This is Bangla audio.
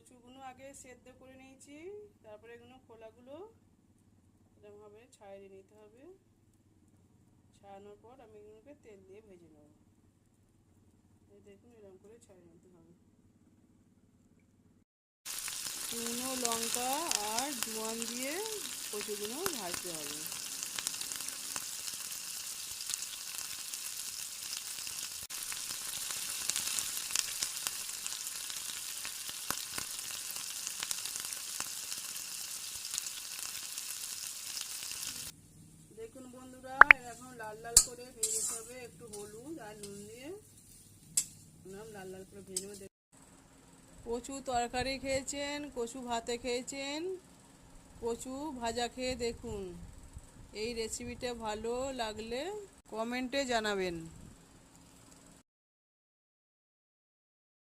কচুগুলো আগে সেদ্ধ করে নিয়েছি, তারপরে এগুলো খোলাগুলো এরকমভাবে ছাড়িয়ে নিতে হবে। ছাড়ানোর পর আমি এগুলোকে তেল দিয়ে ভেজে নেব। এই দেখুন এরকম করে ছাড়িয়ে নিতে হবে। শুকনো লঙ্কা আর জোয়ান দিয়ে কচুগুলো ভাজতে হবে। দেখুন বন্ধুরা, এখন লাল লাল করে ভেজে নিতে হবে। একটু হলুদ আর নুন দিয়ে লাল লাল করে ভেজে নেব। কচু তরকারি খেয়েছেন, কচু ভাতে খেয়েছেন, কচু ভাজা খেয়ে দেখুন। এই রেসিপিটা ভালো লাগলে কমেন্টে জানাবেন।